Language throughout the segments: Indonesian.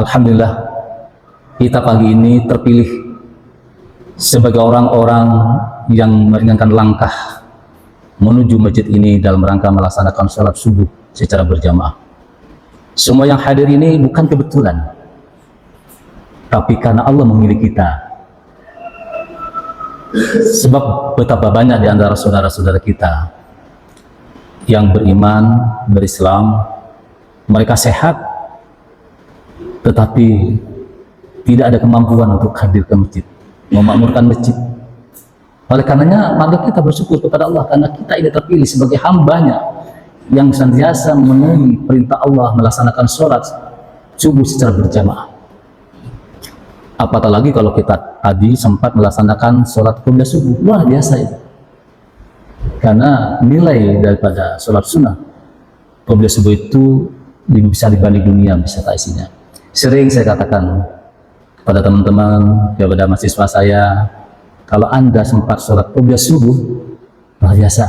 Alhamdulillah, kita pagi ini terpilih sebagai orang-orang yang meringankan langkah menuju masjid ini dalam rangka melaksanakan sholat subuh secara berjamaah. Semua yang hadir ini bukan kebetulan, tapi karena Allah memilih kita. Sebab betapa banyak di antara saudara-saudara kita yang beriman, berislam, mereka sehat, tetapi tidak ada kemampuan untuk hadir ke masjid, memakmurkan masjid. Oleh karenanya, mari kita bersyukur kepada Allah karena kita ini terpilih sebagai hambanya yang senantiasa memenuhi perintah Allah melaksanakan sholat subuh secara berjamaah. Apatah lagi kalau kita tadi sempat melaksanakan sholat qobliyah subuh, luar biasa itu. Karena nilai daripada sholat sunnah qobliyah subuh itu bisa dibanding dunia, bisa tak isinya. Sering saya katakan kepada teman-teman, kepada mahasiswa saya, kalau Anda sempat sholat qobliyah subuh, luar biasa.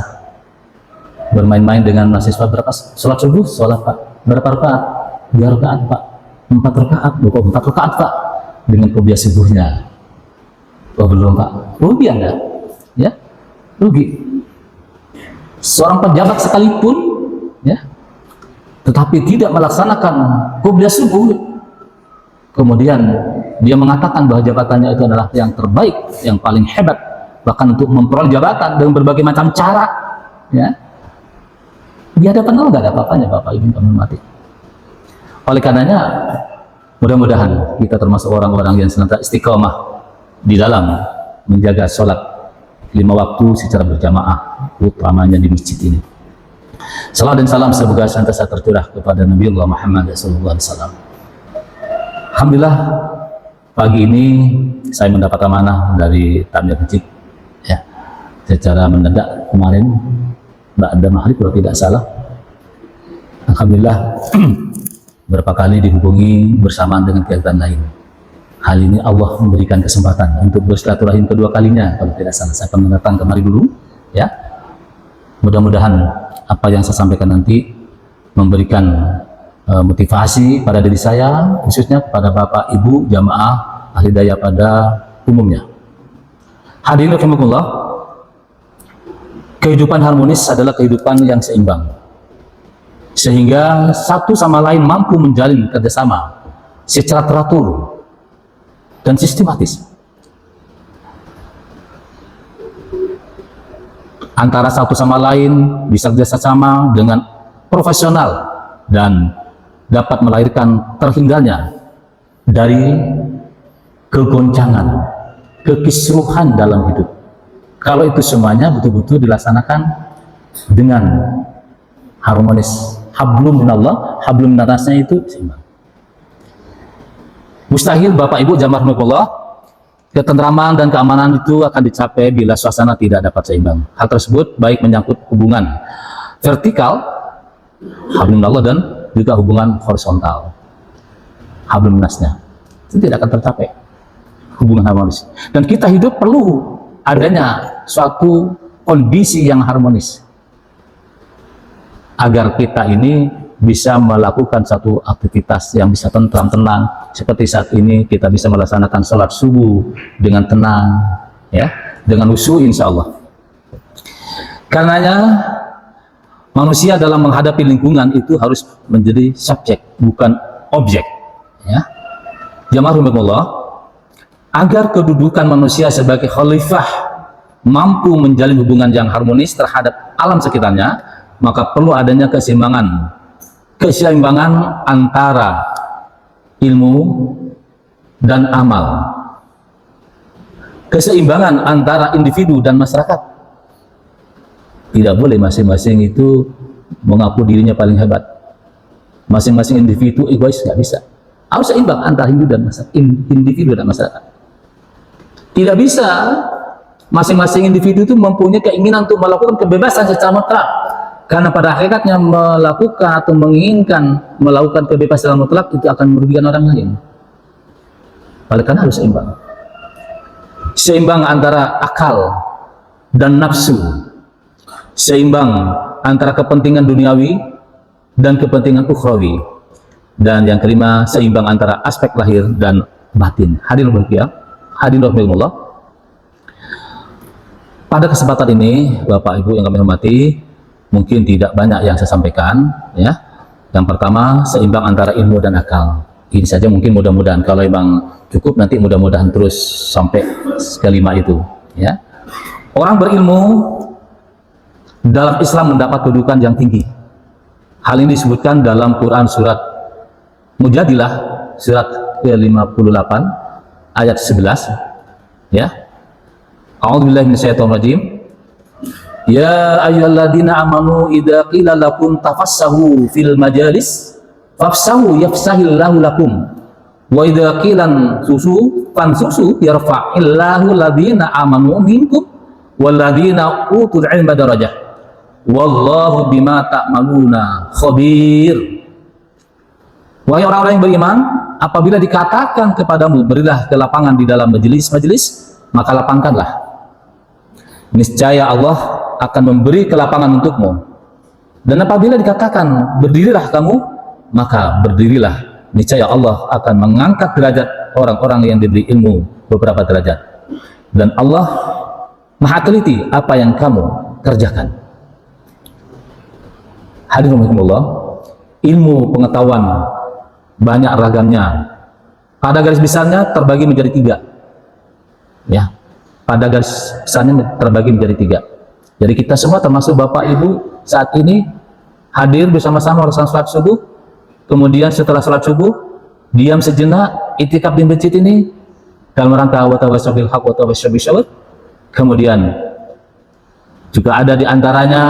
Bermain-main dengan mahasiswa, berapa sholat subuh? Sholat Pak. Berapa rakaat? 2 rakaat Pak. 4 rakaat? 4 rakaat Pak. Dengan qobliyah subuhnya. Oh belum Pak. Rugi Anda. Ya, rugi. Seorang pejabat sekalipun, ya, tetapi tidak melaksanakan qobliyah subuh, kemudian dia mengatakan bahwa jabatannya itu adalah yang terbaik, yang paling hebat, bahkan untuk memperoleh jabatan dengan berbagai macam cara, ya, di hadapan Allah nggak ada apa-apanya, Bapak Ibu kami hormati. Oleh karenanya, mudah-mudahan kita termasuk orang-orang yang senantiasa istiqomah di dalam menjaga sholat 5 waktu secara berjamaah, utamanya di masjid ini. Salam dan salam semoga senantiasa tercurah kepada Nabi Allah Muhammad SAW. Alhamdulillah, pagi ini saya mendapat amanah dari Tamir Masjid, ya, secara mendadak kemarin, ba'da maghrib kalau tidak salah. Alhamdulillah, berapa kali dihubungi bersamaan dengan kegiatan lain. Hal ini Allah memberikan kesempatan untuk bersilaturahim kedua kalinya, kalau tidak salah. Saya akan datang kemari dulu, ya. Mudah-mudahan apa yang saya sampaikan nanti memberikan motivasi pada diri saya, khususnya kepada Bapak Ibu jamaah ahli daya pada umumnya. Hadirin rahimakumullah, kehidupan harmonis adalah kehidupan yang seimbang, sehingga satu sama lain mampu menjalin kerjasama secara teratur dan sistematis antara satu sama lain, bisa kerjasama dengan profesional dan dapat melahirkan terhindarnya dari kegoncangan, kekisruhan dalam hidup. Kalau itu semuanya betul-betul dilaksanakan dengan harmonis, hablum minallah, hablum minannasnya itu seimbang. Mustahil Bapak Ibu jamaah rahimakumullah, ketentraman dan keamanan itu akan dicapai bila suasana tidak dapat seimbang. Hal tersebut baik menyangkut hubungan vertikal, hablum minallah, dan juga hubungan horizontal, hablum minasnya, itu tidak akan tercapai hubungan harmonis. Dan kita hidup perlu adanya suatu kondisi yang harmonis agar kita ini bisa melakukan satu aktivitas yang bisa tentram, tenang. Seperti saat ini kita bisa melaksanakan sholat subuh dengan tenang, ya, dengan khusyuk insya Allah. Karenanya manusia dalam menghadapi lingkungan itu harus menjadi subjek, bukan objek, ya. Jamaah rahimakumullah, agar kedudukan manusia sebagai khalifah mampu menjalin hubungan yang harmonis terhadap alam sekitarnya, maka perlu adanya keseimbangan antara ilmu dan amal, keseimbangan antara individu dan masyarakat. Tidak boleh masing-masing itu mengaku dirinya paling hebat. Masing-masing individu egois, nggak bisa. Harus seimbang antara individu dan masyarakat. Tidak bisa masing-masing individu itu mempunyai keinginan untuk melakukan kebebasan secara mutlak. Karena pada hakikatnya melakukan atau menginginkan melakukan kebebasan mutlak itu akan merugikan orang lain. Oleh karena harus seimbang. Seimbang antara akal dan nafsu. Seimbang antara kepentingan duniawi dan kepentingan ukhrawi. Dan yang kelima, seimbang antara aspek lahir dan batin. Hadirin berbahagia, hadirin rahimakumullah. Pada kesempatan ini, Bapak Ibu yang kami hormati, mungkin tidak banyak yang saya sampaikan, ya. Yang pertama, seimbang antara ilmu dan akal. Ini saja mungkin, mudah-mudahan kalau memang cukup nanti mudah-mudahan terus sampai kelima itu, ya. Orang berilmu dalam Islam mendapat kedudukan yang tinggi. Hal ini disebutkan dalam Quran surat Mujadilah surat ke-58 ayat 11, ya. A'udzubillahi minasyaitonir rajim. Ya ayyuhalladzina amanu idza qila lakum tafassahu fil majalis fafsahu yafsahillahu lakum wa idza qilan susu fansusu yarfa'illahu ladzina amanu minkum walladzina utul ilma darajah wallahu bima ta'maluna khabir. Wahai orang-orang yang beriman, apabila dikatakan kepadamu berilah ke lapangan di dalam majelis-majelis, maka lapangkanlah. Niscaya Allah akan memberi kelapangan untukmu. Dan apabila dikatakan berdirilah kamu, maka berdirilah. Niscaya Allah akan mengangkat derajat orang-orang yang diberi ilmu beberapa derajat. Dan Allah Maha teliti apa yang kamu kerjakan. Hadirin rahimakumullah, ilmu pengetahuan banyak ragamnya. Pada garis besarnya terbagi menjadi tiga, ya. Pada garis besarnya terbagi menjadi tiga. Jadi kita semua termasuk Bapak Ibu saat ini hadir bersama-sama melaksanakan salat subuh. Kemudian setelah salat subuh diam sejenak, itikaf di masjid ini dalam rangka wa tawassabil haq wa tawassabil sabr. Kemudian juga ada di antaranya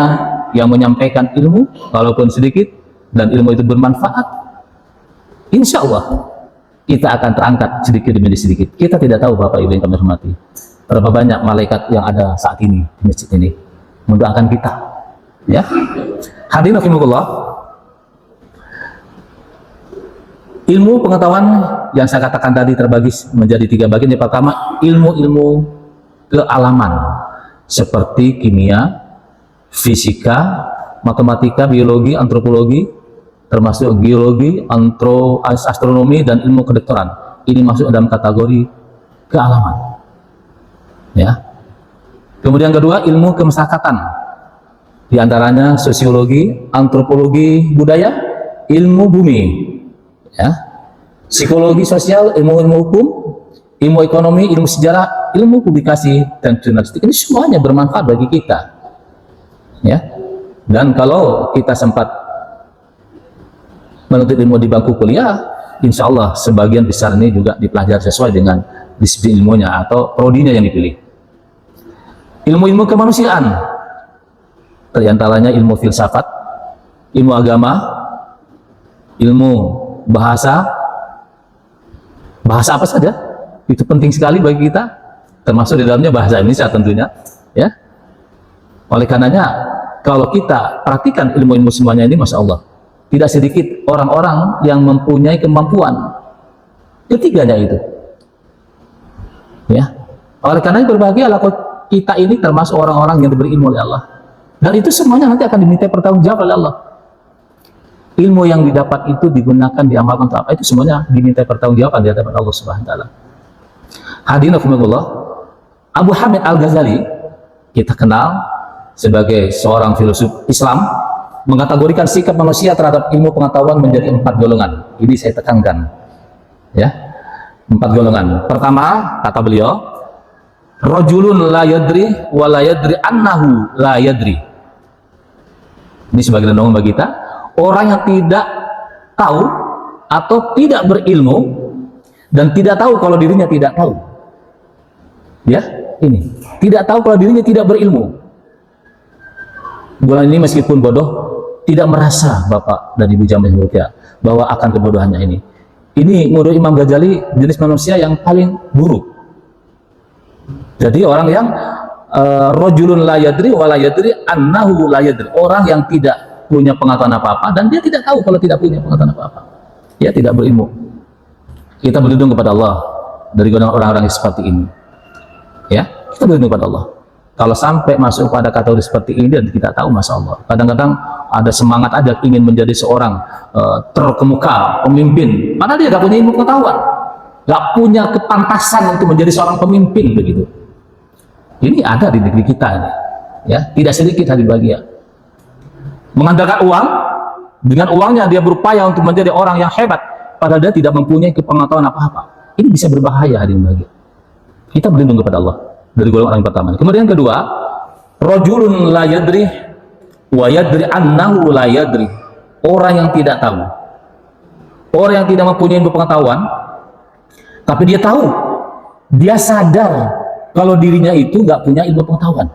yang menyampaikan ilmu walaupun sedikit, dan ilmu itu bermanfaat. Insya Allah kita akan terangkat sedikit demi sedikit. Kita tidak tahu Bapak Ibu yang kami hormati, berapa banyak malaikat yang ada saat ini di masjid ini mendoakan kita, ya. Hadirin rahimakumullah, ilmu pengetahuan yang saya katakan tadi terbagi menjadi tiga bagian. Yang pertama, ilmu-ilmu kealaman seperti kimia, fisika, matematika, biologi, antropologi, termasuk geologi, astronomi, dan ilmu kedokteran. Ini masuk dalam kategori kealaman, ya. Kemudian kedua, ilmu kemasyarakatan, di antaranya sosiologi, antropologi budaya, ilmu bumi, ya, psikologi sosial, ilmu hukum, ilmu ekonomi, ilmu sejarah, ilmu publikasi, dan jurnalistik. Ini semuanya bermanfaat bagi kita, ya. Dan kalau kita sempat menuntut ilmu di bangku kuliah, insya Allah sebagian besar ini juga dipelajari sesuai dengan disiplin ilmunya atau prodinya yang dipilih. Ilmu-ilmu kemanusiaan, diantaranya ilmu filsafat, ilmu agama, ilmu bahasa apa saja, itu penting sekali bagi kita, termasuk di dalamnya bahasa Indonesia tentunya, ya. Oleh karenanya, kalau kita perhatikan ilmu-ilmu semuanya ini, Masya Allah, tidak sedikit orang-orang yang mempunyai kemampuan ketiganya itu, ya. Oleh karena itu berbahagialah kita ini termasuk orang-orang yang diberi ilmu oleh Allah, dan itu semuanya nanti akan diminta pertanggungjawab oleh Allah. Ilmu yang didapat itu digunakan, diamalkan untuk apa, itu semuanya diminta pertanggungjawaban di hadapan Allah Subhanahu wa taala. Hadirin rahimakumullah, Abu Hamid Al-Ghazali kita kenal sebagai seorang filosof Islam, mengkategorikan sikap manusia terhadap ilmu pengetahuan menjadi 4 golongan. Ini saya tekankan, ya, 4 golongan. Pertama, kata beliau, rajulun la yadri wa la yadri annahu la yadri. Ini sebagai renungan bagi kita, orang yang tidak tahu atau tidak berilmu dan tidak tahu kalau dirinya tidak tahu, ya. Ini tidak tahu kalau dirinya tidak berilmu. Bulan ini meskipun bodoh, tidak merasa Bapak dan Ibu jamaah mulia bahwa akan kebodohannya ini. Ini menurut Imam Ghazali jenis manusia yang paling buruk. Jadi orang yang rajulun la yadri wa la yadri annahu la yadri, orang yang tidak punya pengetahuan apa-apa dan dia tidak tahu kalau tidak punya pengetahuan apa-apa. Dia tidak berilmu. Kita berlindung kepada Allah dari golongan orang-orang seperti ini. Ya, kita berlindung kepada Allah. Kalau sampai masuk pada kategori seperti ini dan kita tahu, Masya Allah, kadang-kadang ada semangat aja ingin menjadi seorang terkemuka, pemimpin, padahal dia gak punya ilmu pengetahuan, gak punya kepantasan untuk menjadi seorang pemimpin begitu. Ini ada di negeri kita ini, ya, tidak sedikit hadir bahagia. Mengandalkan uang, dengan uangnya dia berupaya untuk menjadi orang yang hebat, padahal dia tidak mempunyai kepengetahuan apa-apa. Ini bisa berbahaya hadir bahagia. Kita berlindung kepada Allah dari golongan orang yang pertama. Kemudian yang kedua, rajulun la yadri wa yadri annahu la yadri. Orang yang tidak tahu, orang yang tidak mempunyai pengetahuan, tapi dia tahu, dia sadar kalau dirinya itu nggak punya ilmu pengetahuan.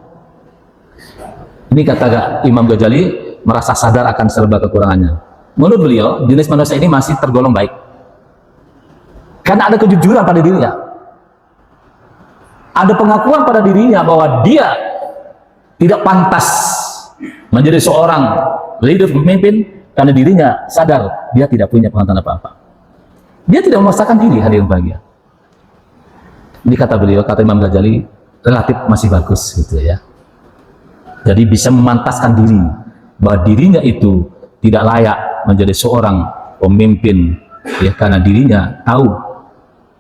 Ini kata Imam Ghazali, merasa sadar akan serba kekurangannya. Menurut beliau, jenis manusia ini masih tergolong baik karena ada kejujuran pada dirinya, ada pengakuan pada dirinya bahwa dia tidak pantas menjadi seorang leader, pemimpin, karena dirinya sadar dia tidak punya pengetahuan apa-apa. Dia tidak memaksakan diri hadir bahagia. Ini kata beliau, kata Imam Ghazali, relatif masih bagus gitu ya. Jadi bisa memantaskan diri bahwa dirinya itu tidak layak menjadi seorang pemimpin, ya, karena dirinya tahu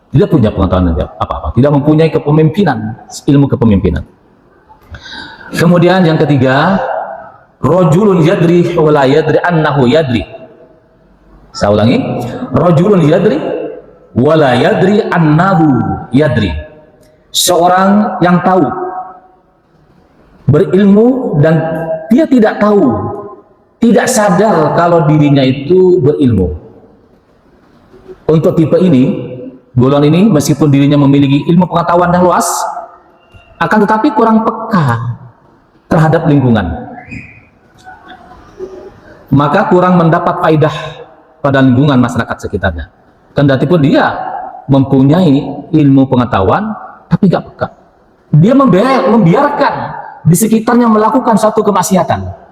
tidak punya pengetahuan apa-apa, tidak mempunyai kepemimpinan, ilmu kepemimpinan. Kemudian yang ketiga, rajulun yadri wa la yadri annahu yadri. Saya ulangi, rajulun yadri wa la yadri annahu yadri. Seorang yang tahu, berilmu, dan dia tidak tahu, tidak sadar kalau dirinya itu berilmu. Untuk tipe ini, golongan ini, meskipun dirinya memiliki ilmu pengetahuan yang luas, akan tetapi kurang peka terhadap lingkungan, maka kurang mendapat faedah pada lingkungan masyarakat sekitarnya. Kendati pun dia mempunyai ilmu pengetahuan, tapi gak peka. Dia membiarkan di sekitarnya melakukan satu kemaksiatan.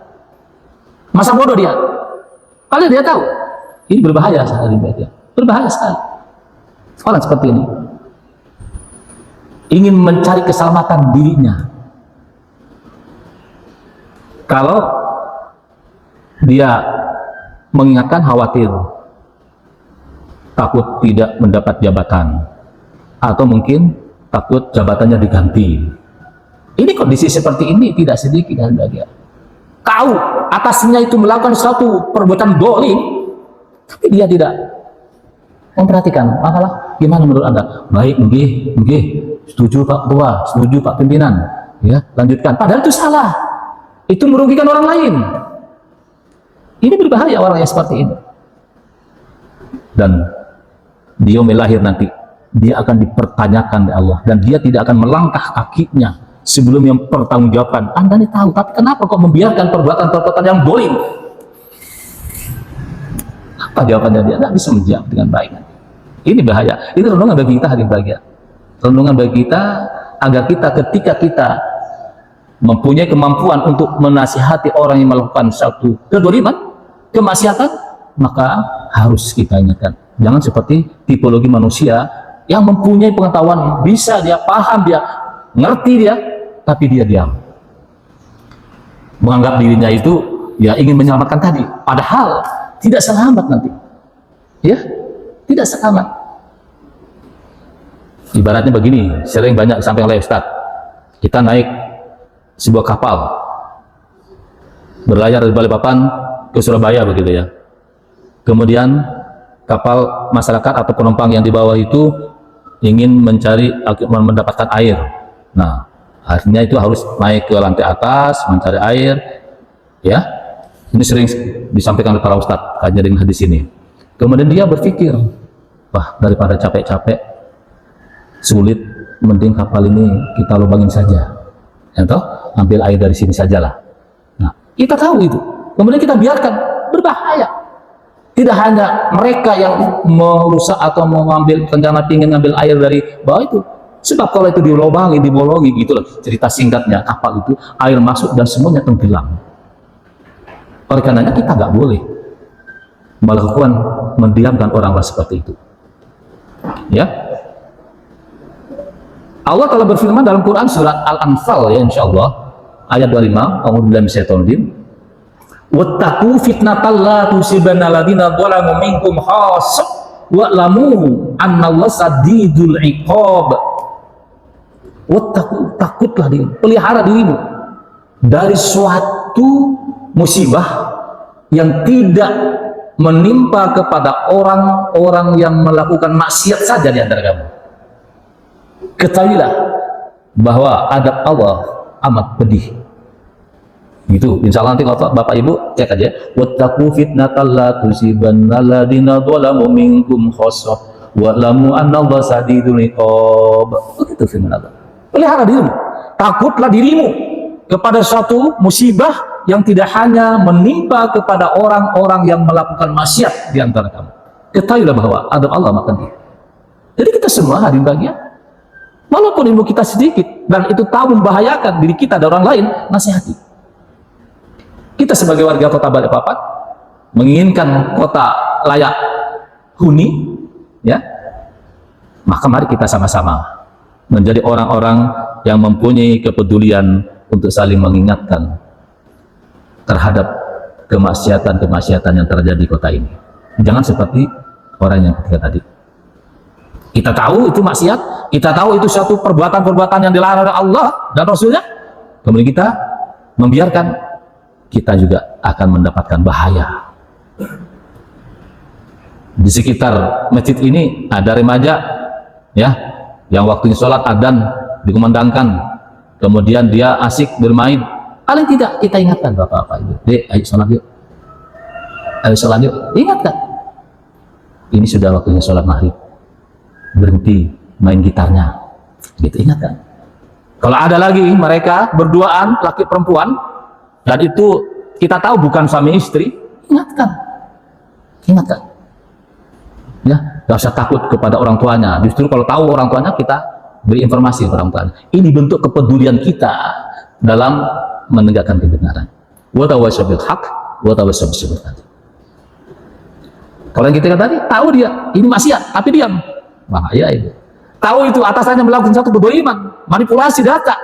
Masa bodoh dia, padahal dia tahu ini berbahaya sekali, berbahaya sekali. Orang seperti ini ingin mencari keselamatan dirinya. Kalau dia mengingatkan, khawatir, takut tidak mendapat jabatan, atau mungkin takut jabatannya diganti. Ini kondisi seperti ini tidak sedikit dari dia. Tahu atasnya itu melakukan suatu perbuatan dolim, tapi dia tidak memperhatikan. Makalah gimana menurut Anda? Baik, nggih, setuju Pak Ketua, setuju Pak Pimpinan, ya, lanjutkan. Padahal itu salah, itu merugikan orang lain. Ini berbahaya orang yang seperti ini. Dan dia melahir nanti, dia akan dipertanyakan oleh Allah, dan dia tidak akan melangkah kakinya sebelum yang pertanggungjawabkan. Anda ini tahu, tapi kenapa kok membiarkan perbuatan-perbuatan yang dolim? Apa jawabannya? Dia tidak bisa menjawab dengan baik. Ini bahaya. Ini renungan bagi kita hari bahagia. Renungan bagi kita agar kita ketika kita mempunyai kemampuan untuk menasihati orang yang melakukan satu kedoliman, kemaksiatan, maka harus kita ingatkan. Jangan seperti tipologi manusia yang mempunyai pengetahuan, bisa dia paham, dia ngerti dia, tapi dia diam. Menganggap dirinya itu ya ingin menyelamatkan tadi, padahal tidak selamat nanti. Ya, tidak selamat. Ibaratnya begini, sering banyak disampaikan oleh Ustadz. Kita naik sebuah kapal, berlayar dari Balikpapan ke Surabaya begitu ya. Kemudian kapal masyarakat atau penumpang yang di bawah itu ingin mencari, mendapatkan air. Nah, akhirnya itu harus naik ke lantai atas mencari air, ya. Ini sering disampaikan oleh para ustadz hanya dengan hadis ini. Kemudian dia berpikir, wah, daripada capek-capek sulit, mending kapal ini kita lubangin saja, atau ambil air dari sini sajalah. Nah, kita tahu itu, kemudian kita biarkan, berbahaya. Tidak hanya mereka yang merusak atau mengambil rencana ingin ngambil air dari bawah itu, sebab kalau itu dilubangi, dibolongi gitu loh. Cerita singkatnya, kapal itu air masuk dan semuanya tenggelam. Oleh karenanya kita nggak boleh melakukan, mendiamkan orang seperti itu, ya. Allah telah berfirman dalam Quran surat Al-Anfal ya insyaallah ayat 25, a'udzubillahi minasyaitonir rajim. Wattaqu fitnatal la tusibanna alladziina dzalamu minkum khassah wa'lamu annallaha sadidul iqab. Wattaqu, takutlah dirimu, pelihara dirimu dari suatu musibah yang tidak menimpa kepada orang-orang yang melakukan maksiat saja di antara kamu. Ketahuilah bahwa adab Allah amat pedih. Gitu. Insya Allah nanti kalau Bapak Ibu cek aja. Wattaqu fitnatal la tusibanna alladziina dzalamu minkum khassah wa'lamu annallaha sadidul iqab. Begitu firman Allah. Pelihara dirimu, takutlah dirimu kepada suatu musibah yang tidak hanya menimpa kepada orang-orang yang melakukan maksiat di antara kamu. Ketahuilah bahwa adab Allah amat pedih. Jadi kita semua hadirin bahagia, walaupun ilmu kita sedikit dan itu tahu membahayakan diri kita dan orang lain, nasihati. Kita sebagai warga kota Balikpapan menginginkan kota layak huni, ya, maka mari kita sama-sama menjadi orang-orang yang mempunyai kepedulian untuk saling mengingatkan terhadap kemaksiatan-kemaksiatan yang terjadi di kota ini. Jangan seperti orang yang ketiga tadi. Kita tahu itu maksiat, kita tahu itu suatu perbuatan-perbuatan yang dilarang oleh Allah dan Rasulnya, kemudian kita membiarkan, kita juga akan mendapatkan bahaya. Di sekitar masjid ini ada remaja, ya, yang waktunya sholat adzan dikumandangkan, kemudian dia asik bermain. Paling tidak kita ingatkan bapak-bapak ibu, dek, ayo sholat yuk, ayo sholat yuk, ingatkan. Ini sudah waktunya sholat maghrib, berhenti main gitarnya, gitu, ingatkan. Kalau ada lagi mereka berduaan laki perempuan dan itu kita tahu bukan suami istri, ingatkan, ingatkan. Ya, gak usah takut kepada orang tuanya. Justru kalau tahu orang tuanya, kita beri informasi kepada orang tuanya. Ini bentuk kepedulian kita dalam menegakkan kebenaran. Wa tawassaw bil haqq wa tawassaw bis sabr. Kalau yang kita tadi tahu dia ini maksiat tapi diam, bahaya itu. Tahu itu atasannya melakukan satu keboliman, manipulasi data,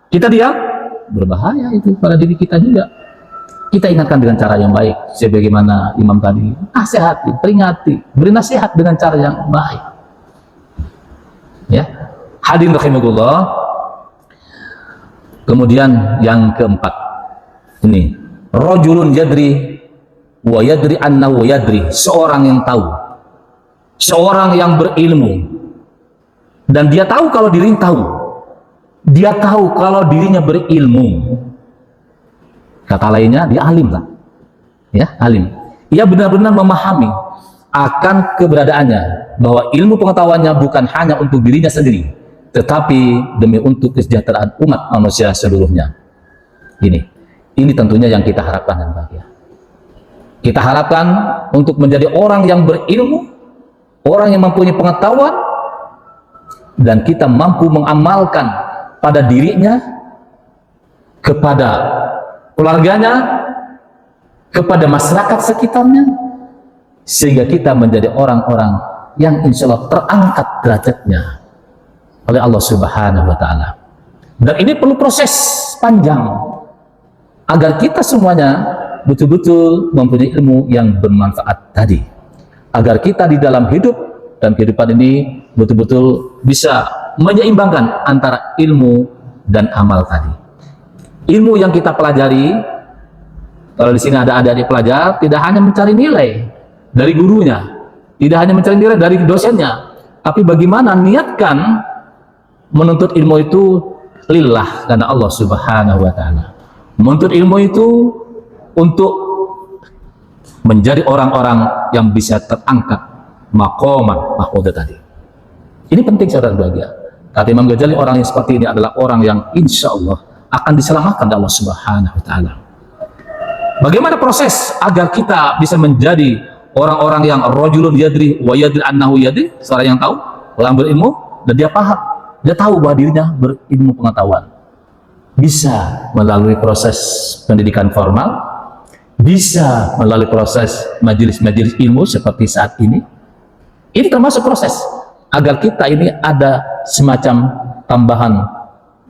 kita diam, berbahaya itu pada diri kita juga. Kita ingatkan dengan cara yang baik, sebagaimana imam tadi, nasihati, peringati, beri nasihat dengan cara yang baik. Ya, hadirin rahimakumullah. Kemudian yang keempat, ini rajulun yadri wa yadri annahu yadri, seorang yang tahu, seorang yang berilmu dan dia tahu kalau dirinya tahu, dia tahu kalau dirinya berilmu. Kata lainnya, dia alim lah, ya, alim. Ia benar-benar memahami akan keberadaannya, bahwa ilmu pengetahuannya bukan hanya untuk dirinya sendiri, tetapi demi untuk kesejahteraan umat manusia seluruhnya. Ini tentunya yang kita harapkan dan bahagia. Kita harapkan untuk menjadi orang yang berilmu, orang yang mempunyai pengetahuan, dan kita mampu mengamalkan pada dirinya, kepada keluarganya, kepada masyarakat sekitarnya, sehingga kita menjadi orang-orang yang insya Allah terangkat derajatnya oleh Allah Subhanahu wa Ta'ala. Dan ini perlu proses panjang agar kita semuanya betul-betul mempunyai ilmu yang bermanfaat tadi, agar kita di dalam hidup dan kehidupan ini betul-betul bisa menyeimbangkan antara ilmu dan amal tadi. Ilmu yang kita pelajari, kalau di sini ada adik-adik pelajar, tidak hanya mencari nilai dari gurunya, tidak hanya mencari nilai dari dosennya, tapi bagaimana niatkan menuntut ilmu itu lillah, karena Allah Subhanahu wa Ta'ala. Menuntut ilmu itu untuk menjadi orang-orang yang bisa terangkat maqaman mahmudah tadi. Ini penting saudara bahagia. Kata Imam Ghazali, orang yang seperti ini adalah orang yang insya Allah akan diselamatkan oleh Allah Subhanahu wa Ta'ala. Bagaimana proses agar kita bisa menjadi orang-orang yang rajulun yadri wa yadri annahu yadri, seorang yang tahu, orang berilmu, dan dia paham, dia tahu bahwa dirinya berilmu pengetahuan. Bisa melalui proses pendidikan formal, bisa melalui proses majelis-majelis ilmu seperti saat ini. Ini termasuk proses agar kita ini ada semacam tambahan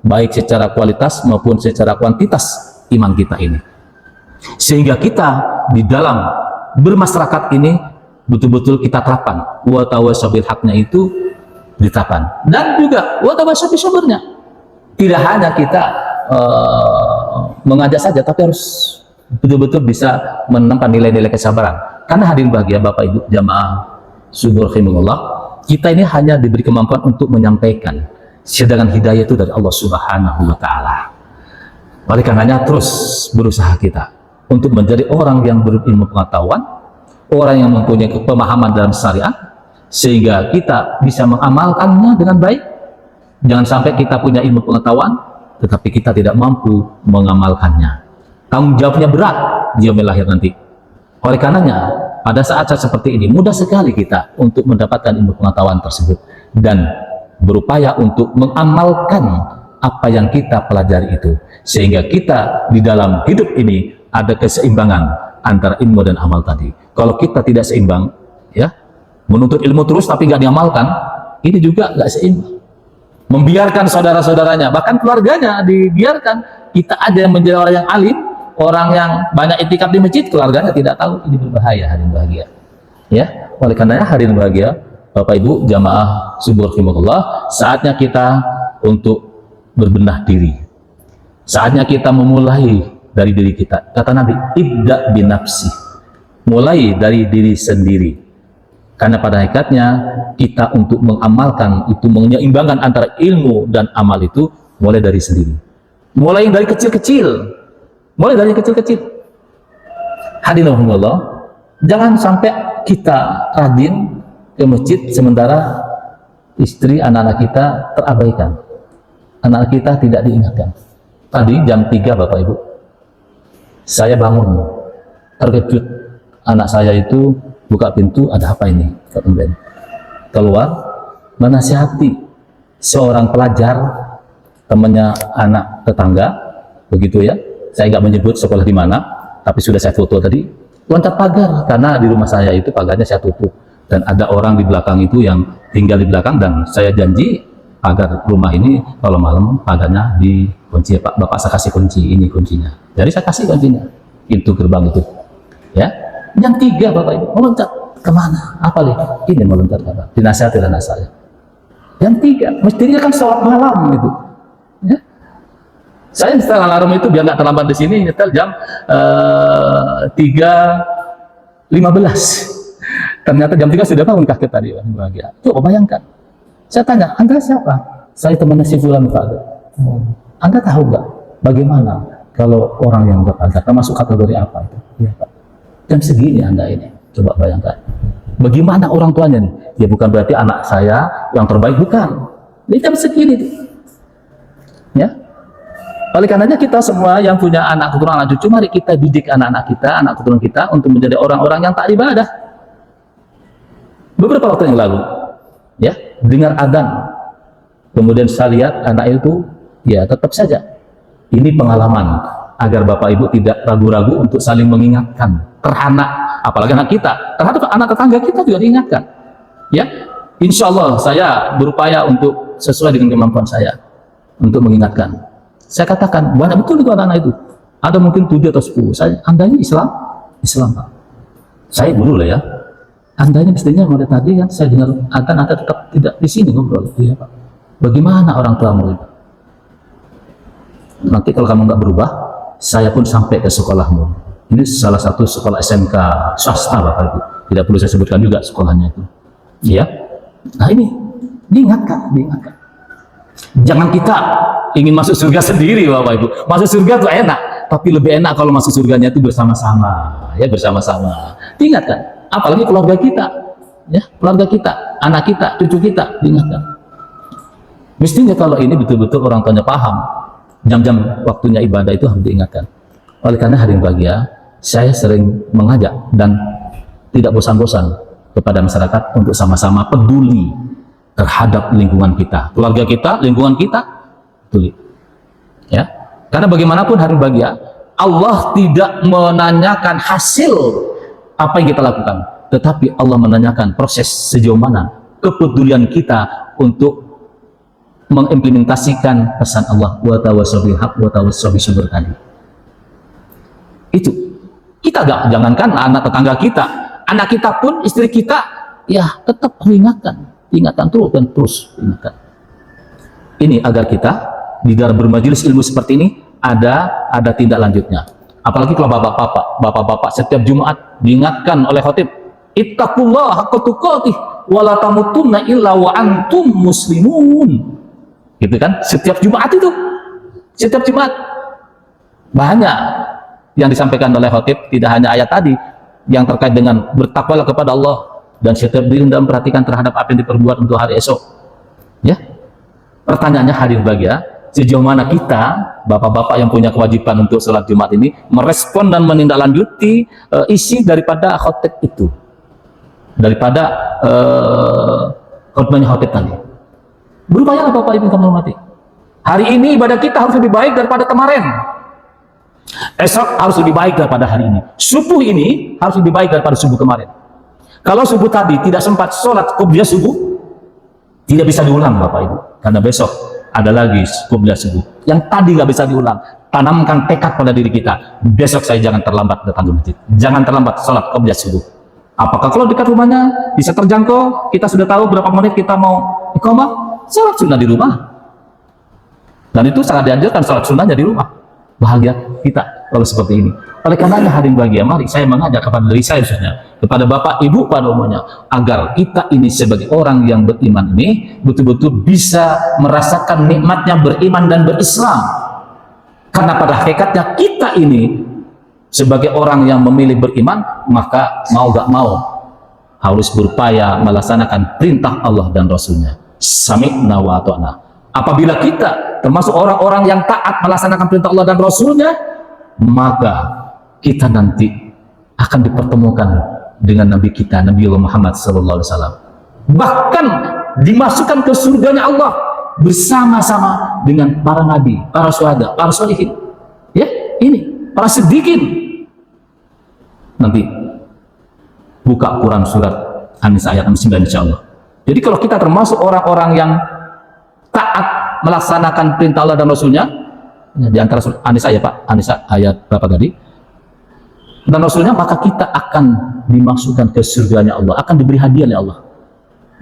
baik secara kualitas maupun secara kuantitas iman kita ini. Sehingga kita di dalam bermasyarakat ini betul-betul kita terapkan wa tawasabil haknya itu diterapkan, dan juga wa tawasabil sabarnya. Tidak hanya kita mengajak saja, tapi harus betul-betul bisa menemukan nilai-nilai kesabaran. Karena hadirin bahagia Bapak Ibu jamaah subur rahimahullah, kita ini hanya diberi kemampuan untuk menyampaikan, sedangkan hidayah itu dari Allah Subhanahu wa taala. Oleh karenanya terus berusaha kita untuk menjadi orang yang berilmu pengetahuan, orang yang mempunyai pemahaman dalam syariat, sehingga kita bisa mengamalkannya dengan baik. Jangan sampai kita punya ilmu pengetahuan tetapi kita tidak mampu mengamalkannya. Tanggung jawabnya berat di yaumil akhir nanti. Oleh karenanya pada saat-saat seperti ini mudah sekali kita untuk mendapatkan ilmu pengetahuan tersebut dan berupaya untuk mengamalkan apa yang kita pelajari itu, sehingga kita di dalam hidup ini ada keseimbangan antara ilmu dan amal tadi. Kalau kita tidak seimbang, ya, menuntut ilmu terus tapi nggak diamalkan, ini juga nggak seimbang. Membiarkan saudara-saudaranya, bahkan keluarganya dibiarkan. Kita ada yang menjadi orang yang alim, orang yang banyak itikaf di masjid, keluarganya tidak tahu, ini berbahaya. Hadirin bahagia, ya. Oleh karenanya hadirin bahagia Bapak Ibu jamaah subur rahimahullah, saatnya kita untuk berbenah diri. Saatnya kita memulai dari diri kita. Kata Nabi, ibda binafsi, mulai dari diri sendiri. Karena pada hakikatnya kita untuk mengamalkan itu, menyeimbangkan antara ilmu dan amal itu mulai dari sendiri, mulai dari kecil-kecil, Hadirin Allah, jangan sampai kita rajin ke masjid sementara istri anak-anak kita terabaikan, anak kita tidak diingatkan. Tadi jam 3 Bapak Ibu saya bangun terkejut, anak saya itu buka pintu, ada apa ini? Keluar menasihati seorang pelajar, temannya anak tetangga, begitu ya. Saya nggak menyebut sekolah di mana, tapi sudah saya foto tadi. Loncat pagar, karena di rumah saya itu pagarnya saya tutup, dan ada orang di belakang itu yang tinggal di belakang, dan saya janji pagar rumah ini kalau malam pagarnya dikunci. Pak, Bapak saya kasih kunci, ini kuncinya. Jadi saya kasih kuncinya, pintu gerbang itu, ya. Yang 3 Bapak Ibu meloncat kemana? Apa nih? Ini meloncat apa? Dinasihati anak saya. Yang 3 mestinya kan sholat malam gitu. Ya. Saya install alarm itu biar nggak terlambat di sini, nyetel jam 3.15. Ternyata jam 3 sudah bangun kaget tadi. Bahagia. Coba bayangkan. Saya tanya, Anda siapa? Saya temannya si Fulan Pak. Anda tahu nggak bagaimana kalau orang yang berajar termasuk kategori apa itu? Ya, Pak. Jam segini Anda ini, coba bayangkan. Bagaimana orang tuanya nih? Ya bukan berarti anak saya yang terbaik, bukan. Ini jam segini. Ya. Oleh karenanya kita semua yang punya anak keturunan, anak cucu, mari kita didik anak-anak kita, anak keturunan kita untuk menjadi orang-orang yang taat ibadah. Beberapa waktu yang lalu, ya, dengar adzan, kemudian saya lihat anak itu, ya tetap saja. Ini pengalaman agar Bapak Ibu tidak ragu-ragu untuk saling mengingatkan terhadap, apalagi anak kita, terhadap anak tetangga kita juga diingatkan. Ya, insya Allah saya berupaya untuk sesuai dengan kemampuan saya untuk mengingatkan. Saya katakan banyak betul itu anak-anak itu. Ada mungkin 7 atau 10. Anda ini Islam Pak. Saya dulu lah ya. Anda ini mestinya mulai tadi kan saya dengar Anda tetap tidak di sini ngobrol. Iya Pak. Bagaimana orang tua murid? Nanti kalau kamu nggak berubah, saya pun sampai ke sekolahmu. Ini salah satu sekolah SMK swasta Bapak Ibu. Tidak perlu saya sebutkan juga sekolahnya itu. Ya. Nah ini diingatkan. Jangan kita ingin masuk surga sendiri Bapak Ibu. Masuk surga itu enak, tapi lebih enak kalau masuk surganya itu bersama-sama. Ya, bersama-sama. Diingatkan, apalagi keluarga kita. Ya, keluarga kita, anak kita, cucu kita, diingatkan. Mestinya kalau ini betul-betul orang tuanya paham, jam-jam waktunya ibadah itu harus diingatkan. Oleh karena hadirin bahagia, saya sering mengajak dan tidak bosan-bosan kepada masyarakat untuk sama-sama peduli terhadap lingkungan kita, keluarga kita, lingkungan kita, peduli. Ya, karena bagaimanapun hadirin bahagia, Allah tidak menanyakan hasil apa yang kita lakukan, tetapi Allah menanyakan proses sejauh mana kepedulian kita untuk mengimplementasikan pesan Allah, wa tawassaw bil haq wa tawassaw bis sabr tadi. Itu kita jangankan anak tetangga kita, anak kita pun, istri kita, ya tetap ingatkan terus dan terus ingatkan. Ini agar kita di dalam bermajelis ilmu seperti ini ada tindak lanjutnya. Apalagi kalau bapak-bapak setiap Jumat diingatkan oleh khatib, ittaqullaha haqqa tuqatih wa la tamutunna illa wa antum muslimun. Gitu kan? Setiap Jumat itu. Setiap Jumat. Banyak yang disampaikan oleh khatib, tidak hanya ayat tadi yang terkait dengan bertakwalah kepada Allah dan setiap diri dan perhatikan terhadap apa yang diperbuat untuk hari esok. Ya. Pertanyaannya hadir bahagia, sejauh mana kita, bapak-bapak yang punya kewajiban untuk sholat Jumat ini, merespon dan menindaklanjuti isi daripada khotib itu, daripada khutbahnya khotib tadi. Berupayalah Bapak Ibu kami hormati. Hari ini ibadah kita harus lebih baik daripada kemarin. Esok harus lebih baik daripada hari ini. Subuh ini harus lebih baik daripada subuh kemarin. Kalau subuh tadi tidak sempat sholat qobliyah subuh, tidak bisa diulang Bapak Ibu, karena besok ada lagi qobliyah subuh yang tadi nggak bisa diulang. Tanamkan tekad pada diri kita, besok saya jangan terlambat datang ke masjid, jangan terlambat sholat qobliyah subuh. Apakah kalau dekat rumahnya bisa terjangkau, kita sudah tahu berapa menit kita mau iqamah, sholat sunnah di rumah, dan itu sangat dianjurkan sholat sunnahnya di rumah. Bahagia kita kalau seperti ini. Oleh karenanya hadirin bahagia, mari saya mengajak kepada diri saya khususnya, kepada Bapak Ibu pada umumnya, agar kita ini sebagai orang yang beriman ini betul-betul bisa merasakan nikmatnya beriman dan berislam. Karena pada hakikatnya kita ini sebagai orang yang memilih beriman, maka mau gak mau harus berupaya melaksanakan perintah Allah dan Rasulnya. Sami'na wa ata'na. Apabila kita termasuk orang-orang yang taat melaksanakan perintah Allah dan Rasulnya, maka kita nanti akan dipertemukan dengan Nabi kita, Nabi Muhammad SAW. Bahkan dimasukkan ke surganya Allah bersama-sama dengan para nabi, para syuhada, para sholihin. Ya, ini para siddiqin. Nanti buka Quran surat An-Nisa ayat 69 insyaallah. Jadi kalau kita termasuk orang-orang yang taat melaksanakan perintah Allah dan Rasulnya, di antara An-Nisa ya Pak, An-Nisa ayat berapa tadi? Dan Rasulnya, maka kita akan dimasukkan ke surganya Allah, akan diberi hadiah oleh Allah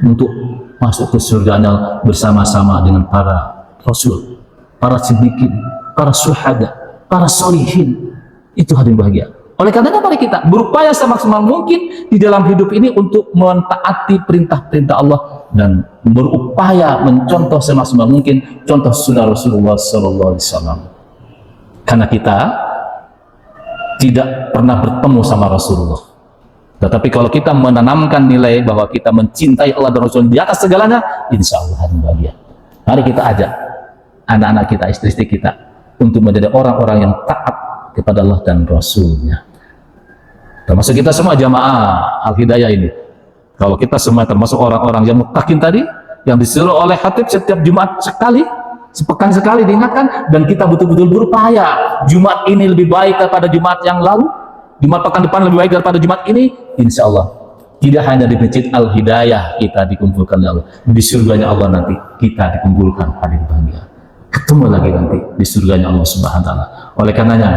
untuk masuk ke surganya bersama-sama dengan para Rasul, para siddiqin, para syuhada, para sholihin. Itu hadirin bahagia. Oleh karena mari kita berupaya semaksimal mungkin di dalam hidup ini untuk mentaati perintah-perintah Allah dan berupaya mencontoh semaksimal mungkin contoh sunnah Rasulullah SAW. Karena kita tidak pernah bertemu sama Rasulullah. Tetapi kalau kita menanamkan nilai bahwa kita mencintai Allah dan Rasul di atas segalanya, insya Allah hadirin bahagia. Mari kita ajak anak-anak kita, istri-istri kita untuk menjadi orang-orang yang taat kepada Allah dan Rasulnya. Termasuk kita semua jamaah Al-Hidayah ini. Kalau kita semua termasuk orang-orang yang muttaqin tadi, yang disuruh oleh khatib setiap Jumat sekali, sepekan sekali diingatkan, dan kita betul-betul berupaya Jumat ini lebih baik daripada Jumat yang lalu, Jumat pekan depan lebih baik daripada Jumat ini, insya Allah tidak hanya di masjid Al-Hidayah kita dikumpulkan oleh Allah, di surganya Allah nanti kita dikumpulkan hadirin bahagia, ketemu lagi nanti di surganya Allah Subhanahu wa Ta'ala. Oleh karenanya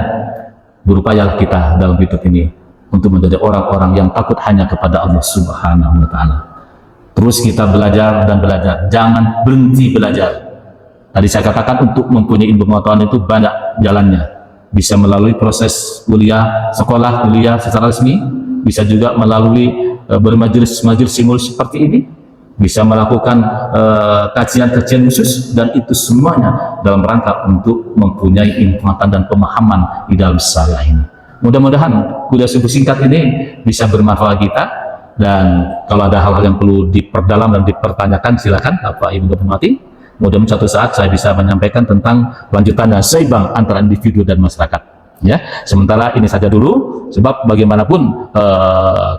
berupayalah kita dalam hidup ini untuk menjadi orang-orang yang takut hanya kepada Allah Subhanahu wa Ta'ala. Terus kita belajar dan belajar, jangan berhenti belajar. Tadi saya katakan untuk mempunyai ilmu pengetahuan itu banyak jalannya. Bisa melalui proses kuliah, sekolah kuliah secara resmi, bisa juga melalui bermajelis-majelis simulasi seperti ini, bisa melakukan kajian-kajian khusus, dan itu semuanya dalam rangka untuk mempunyai ilmu pengetahuan dan pemahaman di dalam syariah ini. Mudah-mudahan kuliah subuh singkat ini bisa bermanfaat kita, dan kalau ada hal-hal yang perlu diperdalam dan dipertanyakan silakan Bapak Ibu hormati. Mudah-mudahan suatu saat saya bisa menyampaikan tentang lanjutannya seimbang antara individu dan masyarakat. Ya, sementara ini saja dulu, sebab bagaimanapun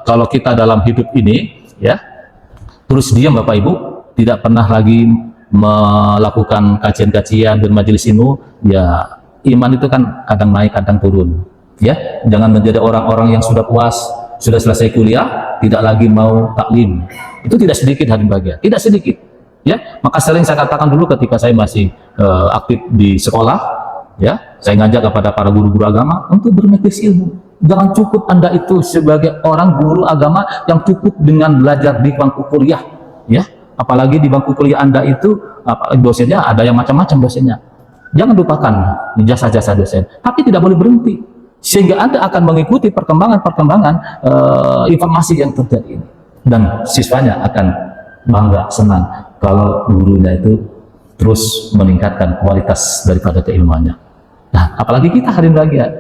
kalau kita dalam hidup ini ya terus diam Bapak Ibu, tidak pernah lagi melakukan kajian-kajian dan majelis ilmu, ya iman itu kan kadang naik kadang turun. Ya, jangan menjadi orang-orang yang sudah puas, sudah selesai kuliah, tidak lagi mau taklim. Itu tidak sedikit hadirin bahagia, tidak sedikit. Ya, maka sering saya katakan dulu ketika saya masih aktif di sekolah, ya, saya ngajak kepada para guru-guru agama untuk bermajelis ilmu. Jangan cukup Anda itu sebagai orang guru agama yang cukup dengan belajar di bangku kuliah, ya. Apalagi di bangku kuliah Anda itu dosennya ada yang macam-macam dosennya. Jangan lupakan jasa-jasa dosen, tapi tidak boleh berhenti, sehingga Anda akan mengikuti perkembangan informasi yang terjadi ini, dan siswanya akan bangga, senang kalau gurunya itu terus meningkatkan kualitas daripada keilmuannya. Nah, apalagi kita hari bahagia,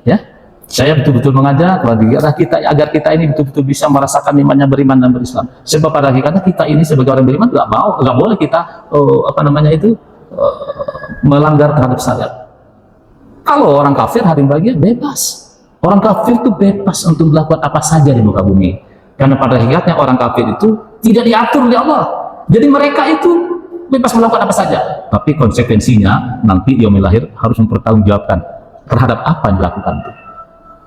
ya. Saya betul-betul mengajak agar kita ini betul-betul bisa merasakan nikmatnya beriman dan berislam. Sebab pada hakikatnya kita ini sebagai orang beriman nggak boleh kita melanggar terhadap syariat. Kalau orang kafir hari bahagia bebas. Orang kafir itu bebas untuk melakukan apa saja di muka bumi. Karena pada hakikatnya orang kafir itu tidak diatur oleh Allah. Jadi mereka itu bebas melakukan apa saja. Tapi konsekuensinya nanti yaumil akhir harus mempertanggungjawabkan terhadap apa yang dilakukan itu.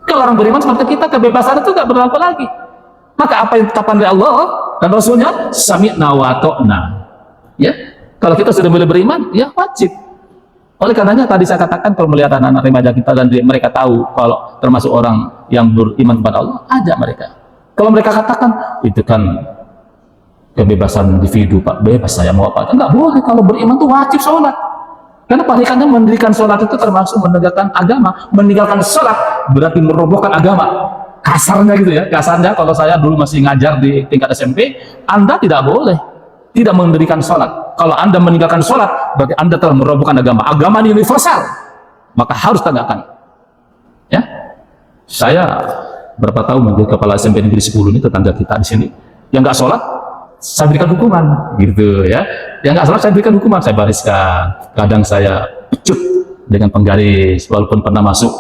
Kalau orang beriman seperti kita, kebebasan itu tidak berlaku lagi. Maka apa yang ditetapkan oleh Allah dan Rasulnya, sami'na wa ta'na. Ya, kalau kita sudah mulai beriman, ya wajib. Oleh karenanya tadi saya katakan kalau melihat anak-anak remaja kita dan mereka tahu kalau termasuk orang yang beriman kepada Allah, ajak mereka. Kalau mereka katakan itu kan kebebasan individu, Pak, bebas saya mau apa? Enggak boleh. Kalau beriman itu wajib sholat. Karena pastikannya mendirikan sholat itu termasuk menegakkan agama. Meninggalkan sholat berarti merobohkan agama. Kasarnya gitu ya, kasarnya kalau saya dulu masih ngajar di tingkat SMP, Anda tidak boleh tidak mendirikan sholat. Kalau Anda meninggalkan sholat, berarti Anda telah merobohkan agama. Agama ini universal, maka harus tegakkan. Ya, saya berapa tahun menjadi kepala SMP Negeri 10 ini, tetangga kita di sini, yang nggak sholat, saya berikan hukuman, gitu ya. Yang nggak sholat saya berikan hukuman, saya bariskan. Kadang saya pecut dengan penggaris, walaupun pernah masuk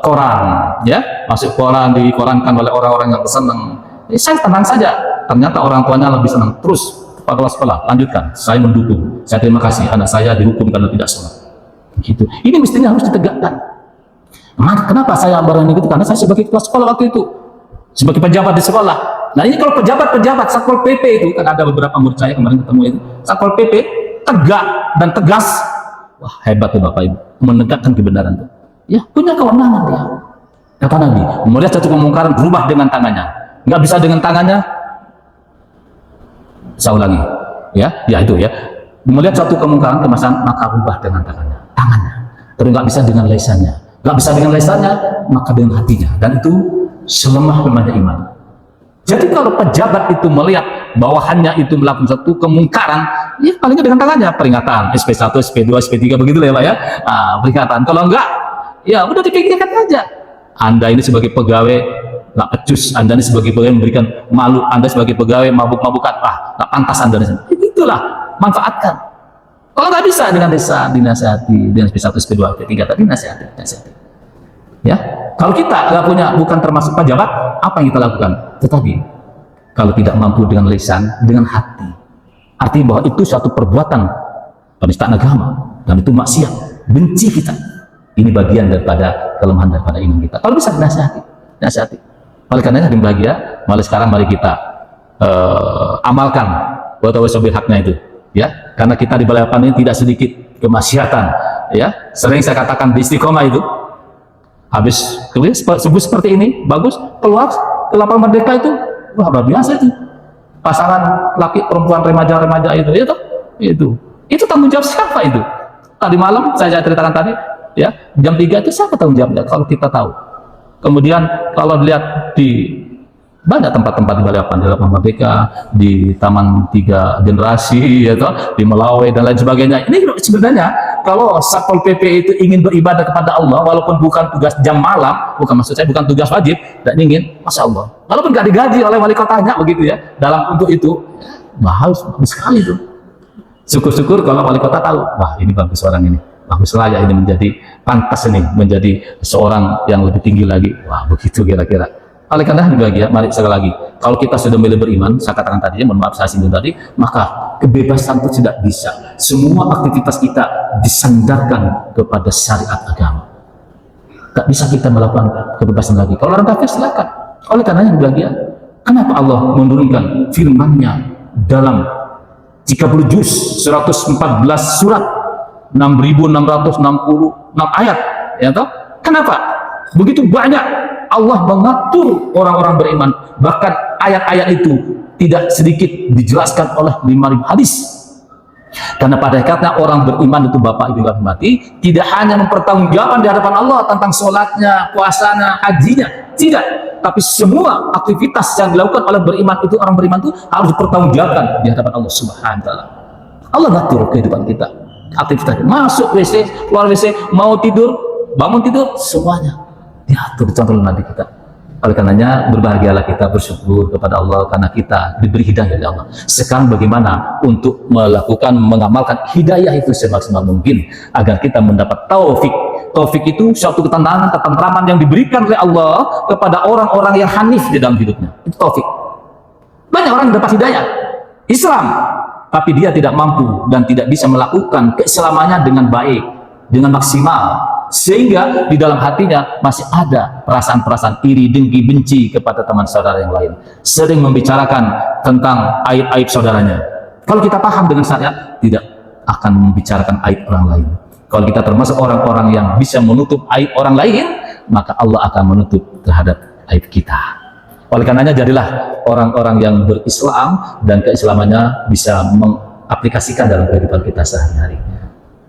koran, ya, masuk koran, dikorankan oleh orang-orang yang senang. Saya tenang saja. Ternyata orang tuanya lebih senang. Terus kepala sekolah, lanjutkan. Saya mendukung. Saya terima kasih anak saya dihukum karena tidak sholat. Gitu. Ini mestinya harus ditegakkan. Kenapa saya berani itu? Karena saya sebagai kepala sekolah waktu itu, sebagai pejabat di sekolah. Nah ini kalau pejabat Satpol PP itu, kan ada beberapa murid saya kemarin ketemu itu, Satpol PP tegak dan tegas. Wah, hebat tuh Bapak Ibu, menegakkan kebenaran itu. Ya, punya kewenangan dia. Kata Nabi, melihat satu kemungkaran berubah dengan tangannya. Nggak bisa dengan tangannya, saya ulangi, ya itu ya. Melihat satu kemungkaran kemasan, maka ubah dengan tangannya. Terus nggak bisa dengan lesannya. Nggak bisa dengan lesannya, maka dengan hatinya. Dan itu selemah-lemahnya iman. Jadi kalau pejabat itu melihat bawahannya itu melakukan satu kemungkaran, ya palingnya dengan tangannya, peringatan, SP1, SP2, SP3, begitu lah ya Pak ya. Nah, peringatan. Kalau enggak, ya udah dipikirkan aja. Anda ini sebagai pegawai nggak pecus, Anda ini sebagai pegawai memberikan malu, Anda sebagai pegawai mabuk-mabukan, nggak pantas Anda di sini. Itulah, manfaatkan. Kalau nggak bisa dengan desa, dinasihati, dengan SP1, SP2, SP3, tadi nasihati. Ya, kalau kita nggak punya, bukan termasuk pejabat, apa yang kita lakukan? Tetapi kalau tidak mampu dengan lisan, dengan hati, artinya bahwa itu suatu perbuatan penistaan agama dan itu maksiat, benci kita. Ini bagian daripada kelemahan daripada iman kita. Kalau bisa nasihati. Oleh karena itu bahagia, malah sekarang mari kita amalkan wa sabil haknya itu, ya. Karena kita di balapan ini tidak sedikit kemaksiatan, ya. Sering saya katakan di istiqomah itu. Habis subuh seperti ini, bagus, keluar ke lapangan merdeka itu, wah luar biasa itu. Pasangan laki perempuan remaja itu tanggung jawab siapa itu? Tadi malam saya ceritakan tadi, ya, jam 3 itu siapa tanggung jawabnya? Kalau kita tahu. Kemudian kalau dilihat di banyak tempat-tempat di Balikpapan, di lapangan merdeka, di Taman 3 Generasi, ya toh, di Melawai dan lain sebagainya. Ini sebenarnya kalau Satpol PP itu ingin beribadah kepada Allah, walaupun bukan tugas jam malam, maksud saya bukan tugas wajib, dan ingin, Masya Allah, walaupun nggak digaji oleh wali kotanya begitu ya, dalam untuk itu, bagus sekali itu. Syukur-syukur kalau wali kota tahu, wah ini bagus orang ini, bagus layak ini menjadi pantas ini, menjadi seorang yang lebih tinggi lagi, wah begitu kira-kira. Oleh karena bahagia, mari sekali lagi, kalau kita sudah mulai beriman, saya katakan tadi, mohon maaf saya singgung tadi, maka kebebasan itu tidak bisa. Semua aktivitas kita disandarkan kepada syariat agama. Tak bisa kita melakukan kebebasan lagi. Kalau orang kafir silakan. Oleh karenanya bahagia, kenapa Allah menurunkan firman-Nya dalam 30 juz, 114 surat, 6.666 ayat. Ya toh? Kenapa? Begitu banyak Allah mengatur orang-orang beriman. Bahkan ayat-ayat itu tidak sedikit dijelaskan oleh 5.000 hadis. Karena pada hakikatnya orang beriman itu, Bapak Ibu yang mati, tidak hanya mempertanggungjawabkan di hadapan Allah tentang sholatnya, puasanya, hajinya, tidak. Tapi semua aktivitas yang dilakukan oleh beriman itu, orang beriman itu harus dipertanggungjawabkan di hadapan Allah Subhanahu wa Ta'ala. Allah ngatur kehidupan kita, aktivitas, masuk WC, keluar WC, mau tidur, bangun tidur, semuanya diatur, dicontoh oleh Nabi kita. Oleh karenanya berbahagialah kita, bersyukur kepada Allah karena kita diberi hidayah dari Allah. Sekarang bagaimana untuk melakukan, mengamalkan hidayah itu semaksimal mungkin agar kita mendapat taufik. Taufik itu suatu ketenangan, ketentraman yang diberikan oleh Allah kepada orang-orang yang hanif di dalam hidupnya. Itu taufik. Banyak orang yang dapat hidayah Islam, tapi dia tidak mampu dan tidak bisa melakukan keislamannya dengan baik, dengan maksimal, sehingga di dalam hatinya masih ada perasaan-perasaan iri, dengki, benci kepada teman saudara yang lain, sering membicarakan tentang aib-aib saudaranya. Kalau kita paham dengan syariat, tidak akan membicarakan aib orang lain. Kalau kita termasuk orang-orang yang bisa menutup aib orang lain, maka Allah akan menutup terhadap aib kita. Oleh karenanya jadilah orang-orang yang berislam dan keislamannya bisa mengaplikasikan dalam kehidupan kita sehari-hari,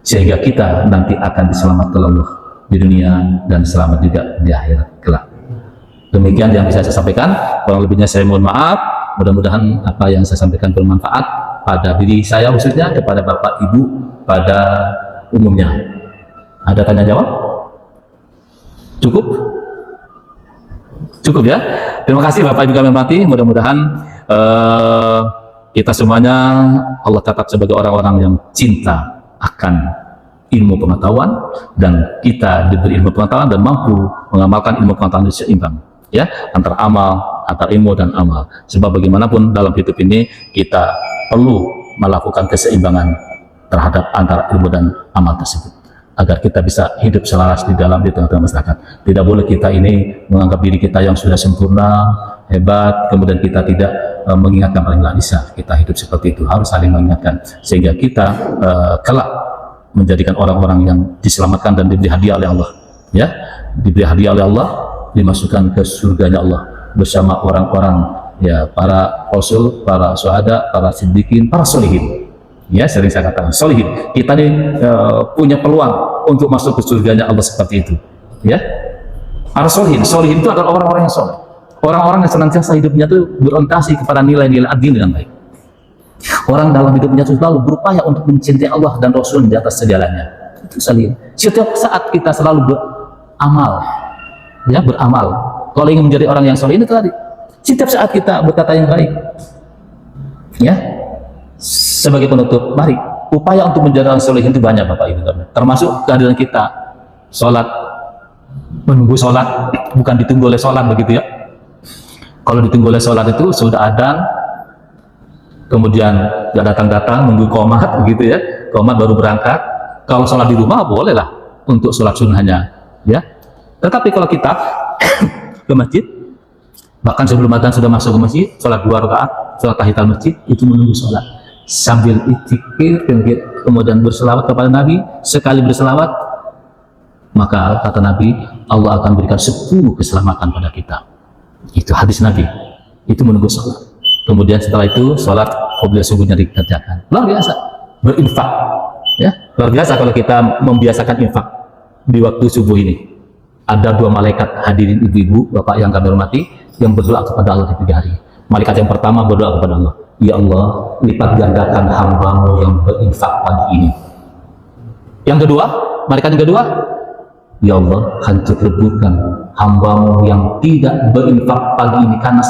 sehingga kita nanti akan diselamatkan Allah di dunia dan selamat juga di akhirat kelak. Demikian yang bisa saya sampaikan, kurang lebihnya saya mohon maaf. Mudah-mudahan apa yang saya sampaikan bermanfaat pada diri saya khususnya, kepada Bapak Ibu pada umumnya. Ada tanya jawab? Cukup? Cukup ya? Terima kasih Bapak Ibu kami hormati. Mudah-mudahan kita semuanya Allah catat sebagai orang-orang yang cinta akan ilmu pengetahuan, dan kita diberi ilmu pengetahuan dan mampu mengamalkan ilmu pengetahuan itu seimbang, ya, antara amal, antara ilmu dan amal. Sebab bagaimanapun dalam hidup ini kita perlu melakukan keseimbangan terhadap antara ilmu dan amal tersebut, agar kita bisa hidup selaras di dalam di tengah-tengah masyarakat. Tidak boleh kita ini menganggap diri kita yang sudah sempurna, hebat, kemudian kita tidak mengingatkan paling bisa. Kita hidup seperti itu, harus saling mengingatkan sehingga kita kelak menjadikan orang-orang yang diselamatkan dan diberi hadiah oleh Allah, ya, diberi hadiah oleh Allah, dimasukkan ke surganya Allah bersama orang-orang, ya, para rasul, para syuhada, para siddiqin, para solihin. Ya, sering saya katakan solihin. Kita ini punya peluang untuk masuk ke surganya Allah seperti itu, ya. Para solihin, solihin itu adalah orang-orang yang soleh, orang-orang yang senantiasa hidupnya itu berorientasi kepada nilai-nilai ad-din dengan baik. Orang dalam hidupnya selalu berupaya untuk mencintai Allah dan Rasul di atas segalanya. Itu solihin. Setiap saat kita selalu beramal, ya, beramal. Kalau ingin menjadi orang yang solihin itu tadi, setiap saat kita berkata yang baik, ya. Sebagai penutup, mari upaya untuk menjadi orang solihin itu banyak Bapak Ibu, termasuk kehadiran kita sholat, menunggu sholat, bukan ditunggu oleh sholat begitu ya. Kalau ditunggu oleh sholat itu sudah ada, kemudian nggak datang-datang, nunggu qomat begitu ya, qomat baru berangkat. Kalau sholat di rumah bolehlah untuk sholat sunnahnya, ya. Tetapi kalau kita ke masjid, bahkan sebelum adzan sudah masuk ke masjid, sholat 2 rakaat, sholat tahiyatul masjid, itu menunggu sholat sambil itikir, kemudian berselawat kepada Nabi. Sekali berselawat, maka kata Nabi, Allah akan berikan 10 keselamatan pada kita. Itu hadis Nabi. Itu menunggu sholat. Kemudian setelah itu sholat qobliyah subuhnya dikerjakan. Luar biasa berinfak, ya, luar biasa kalau kita membiasakan infak di waktu subuh ini. Ada 2 malaikat, hadirin ibu-ibu, bapak yang kami hormati, yang berdoa kepada Allah di pagi hari. Malaikat yang pertama berdoa kepada Allah, ya Allah, lipat gandakan hamba-Mu yang berinfak pagi ini. Yang kedua, malaikat yang kedua, ya Allah, hancur leburkan hamba-Mu yang tidak berinfak pagi ini karena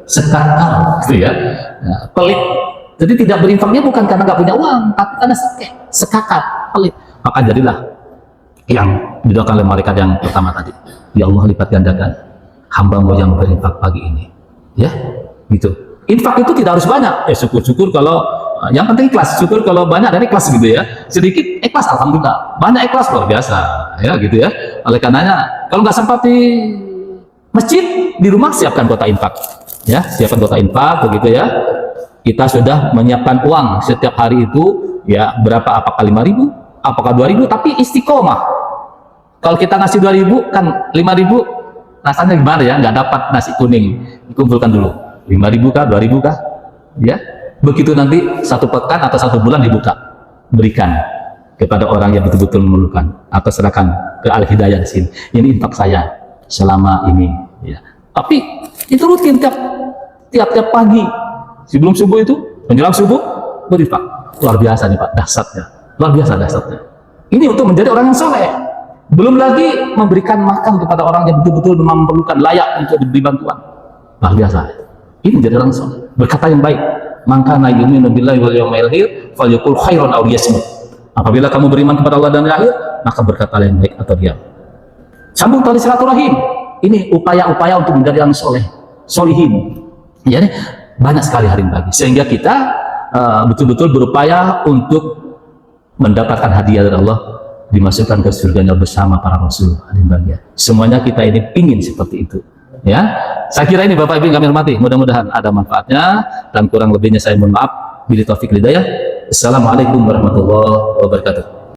sekakal, gitu ya, pelit. Jadi tidak berinfaknya bukan karena nggak punya uang, tapi karena sekakal, pelit. Maka jadilah yang didoakan oleh malaikat yang pertama tadi, ya Allah, lipat gandakan hamba-Mu yang berinfak pagi ini, ya, gitu. Infak itu tidak harus banyak, syukur-syukur kalau yang penting ikhlas, syukur kalau banyak dan ikhlas gitu ya, sedikit ikhlas alhamdulillah, banyak ikhlas luar biasa, ya gitu ya. Oleh karenanya kalau nggak sempat di masjid, di rumah siapkan kota infak, ya, siapkan kota infak begitu ya. kita sudah menyiapkan uang setiap hari itu, ya berapa, apakah 5.000, apakah 2.000, tapi istiqomah. Kalau kita ngasih 2.000 kan 5.000, rasanya gimana ya, nggak dapat nasi kuning, dikumpulkan dulu 5.000 kah, 2.000 kah, ya begitu nanti 1 pekan atau 1 bulan dibuka, berikan kepada orang yang betul-betul memerlukan, atau serahkan ke Al-Hidayah di sini. Ini infak saya selama ini, ya. Tapi itu rutin tiap pagi sebelum subuh, itu menjelang subuh berinfak. Luar biasa nih Pak, dahsyatnya, luar biasa dahsyatnya. Ini untuk menjadi orang yang soleh. Belum lagi memberikan makan kepada orang yang betul-betul memerlukan, layak untuk diberi bantuan. Luar biasa. Ini menjadi orang soleh. Berkata yang baik. Maka na yu'minu billahi wal yawmil akhir falyaqul khairan aw liyasmut. Apabila kamu beriman kepada Allah dan akhir, maka berkatalah yang baik atau diam. Sambung tali silaturahim. Ini upaya-upaya untuk menjadi orang soleh, solihin. Jadi banyak sekali hari pagi, sehingga kita betul-betul berupaya untuk mendapatkan hadiah dari Allah, dimasukkan ke surganya bersama para rasul. Semuanya kita ini pingin seperti itu, ya. Saya kira ini Bapak Ibu yang kami hormati, mudah-mudahan ada manfaatnya, dan kurang lebihnya saya mohon maaf. Bila taufik hidayah. Assalamualaikum warahmatullahi wabarakatuh.